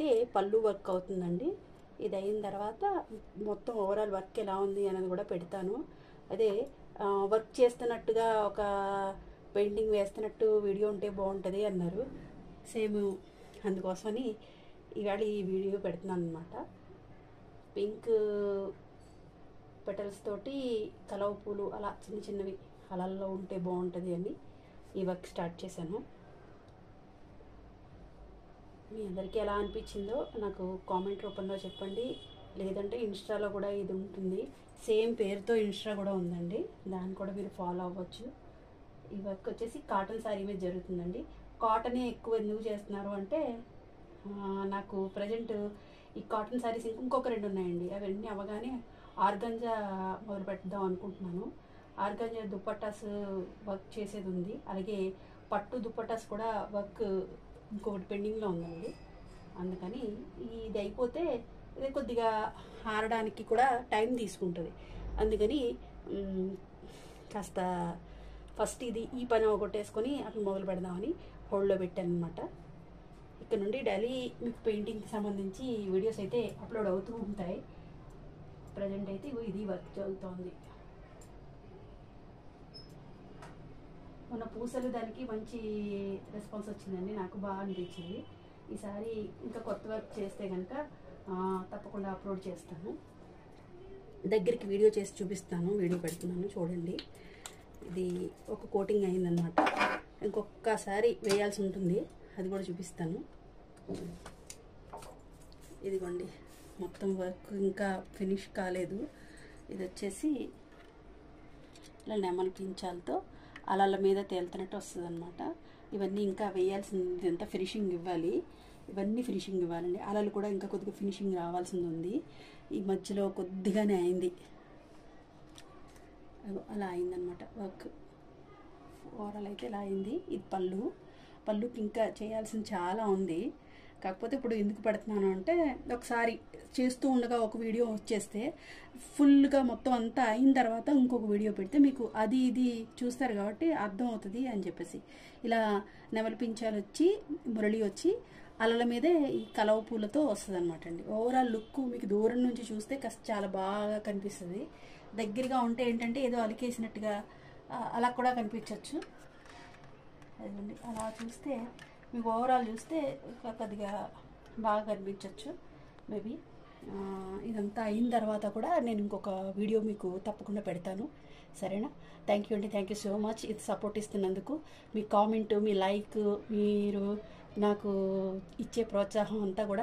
అయితే పళ్ళు వర్క్ అవుతుందండి. ఇది అయిన తర్వాత మొత్తం ఓవరాల్ వర్క్ ఎలా ఉంది అనేది కూడా పెడతాను. అదే వర్క్ చేస్తున్నట్టుగా ఒక పెయింటింగ్ వేస్తున్నట్టు వీడియో ఉంటే బాగుంటుంది అన్నారు. సేమ్ అందుకోసమని ఇవాళ ఈ వీడియో పెడుతున్నాను అనమాట. పింక్ పెటల్స్ తోటి కలవ పూలు అలా చిన్న చిన్నవి అలల్లో ఉంటే బాగుంటుంది అని ఈ వర్క్ స్టార్ట్ చేశాను. మీ అందరికీ ఎలా అనిపించిందో నాకు కామెంట్ రూపంలో చెప్పండి. లేదంటే ఇన్స్టాలో కూడా ఇది ఉంటుంది, సేమ్ పేరుతో ఇన్స్టా కూడా ఉందండి, దాన్ని కూడా మీరు ఫాలో అవ్వచ్చు. ఈ వర్క్ వచ్చేసి కాటన్ శారీ మీద జరుగుతుందండి. కాటనే ఎక్కువ ఎందుకు చేస్తున్నారు అంటే నాకు ప్రజెంట్ ఈ కాటన్ శారీస్ ఇంకొక 2 ఉన్నాయండి. అవన్నీ అవగానే ఆర్గంజా మొదలు పెడదాం అనుకుంటున్నాను. ఆర్గంజా దుప్పట్టాస్ వర్క్ చేసేది ఉంది, అలాగే పట్టు దుప్పట్టాస్ కూడా వర్క్ ఇంకొకటి పెండింగ్లో ఉందండి. అందుకని ఇది అయిపోతే ఇది కొద్దిగా ఆరడానికి కూడా టైం తీసుకుంటుంది. అందుకని కాస్త ఫస్ట్ ఈ పని ఒకటేసుకొని అవి మొదలు పెడదామని హోల్డ్లో పెట్టాను అనమాట. ఇక్కడ నుండి డైలీ మీకు పెయింటింగ్కి సంబంధించి వీడియోస్ అయితే అప్లోడ్ అవుతూ ఉంటాయి. ప్రజెంట్ అయితే ఇది వర్క్ జరుగుతోంది. మొన్న పూసలు దానికి మంచి రెస్పాన్స్ వచ్చిందండి, నాకు బాగా అనిపించింది. ఈసారి ఇంకా కొత్త వర్క్ చేస్తే కనుక తప్పకుండా అప్లోడ్ చేస్తాను. దగ్గరికి వీడియో చేసి చూపిస్తాను, వీడియో పెడుతున్నాను చూడండి. ఇది ఒక కోటింగ్ అయిందనమాట, ఇంకొకసారి వేయాల్సి ఉంటుంది, అది కూడా చూపిస్తాను. ఇదిగోండి మొత్తం వర్క్ ఇంకా ఫినిష్ కాలేదు. ఇది వచ్చేసి ఇలా నెమలి పించాలతో అలల మీద తేలుతున్నట్టు వస్తుంది అనమాట. ఇవన్నీ ఇంకా వేయాల్సింది, ఇదంతా ఫినిషింగ్ ఇవ్వాలి, ఇవన్నీ ఫినిషింగ్ ఇవ్వాలండి. అలలు కూడా ఇంకా కొద్దిగా ఫినిషింగ్ రావాల్సింది ఉంది. ఈ మధ్యలో కొద్దిగానే అయింది, అలా అయిందనమాట వర్క్. ఓవరాల్ అయితే ఇలా అయింది. ఇది పళ్ళుకి ఇంకా చేయాల్సింది చాలా ఉంది. కాకపోతే ఇప్పుడు ఎందుకు పెడుతున్నాను అంటే ఒకసారి చేస్తూ ఉండగా ఒక వీడియో వచ్చేస్తే ఫుల్గా మొత్తం అంతా అయిన తర్వాత ఇంకొక వీడియో పెడితే మీకు అది ఇది చూస్తారు కాబట్టి అర్థం అవుతుంది అని చెప్పేసి ఇలా నెమలి పించాలు వచ్చి మురళి వచ్చి అలల మీదే ఈ కలవ పూలతో వస్తుంది అనమాట అండి. ఓవరాల్ లుక్ మీకు దూరం నుంచి చూస్తే చాలా బాగా కనిపిస్తుంది. దగ్గరగా ఉంటే ఏంటంటే ఏదో అలికేసినట్టుగా అలా కూడా కనిపించవచ్చు. అదండి అలా చూస్తే మీకు ఓవరాల్ చూస్తే కొద్దిగా బాగా కనిపించవచ్చు. మేబీ ఇదంతా అయిన తర్వాత కూడా నేను ఇంకొక వీడియో మీకు తప్పకుండా పెడతాను, సరేనా? థ్యాంక్ యూ అండి, థ్యాంక్ యూ సో మచ్. ఇది సపోర్ట్ ఇస్తున్నందుకు మీ కామెంట్, మీ లైక్, మీరు నాకు ఇచ్చే ప్రోత్సాహం అంతా కూడా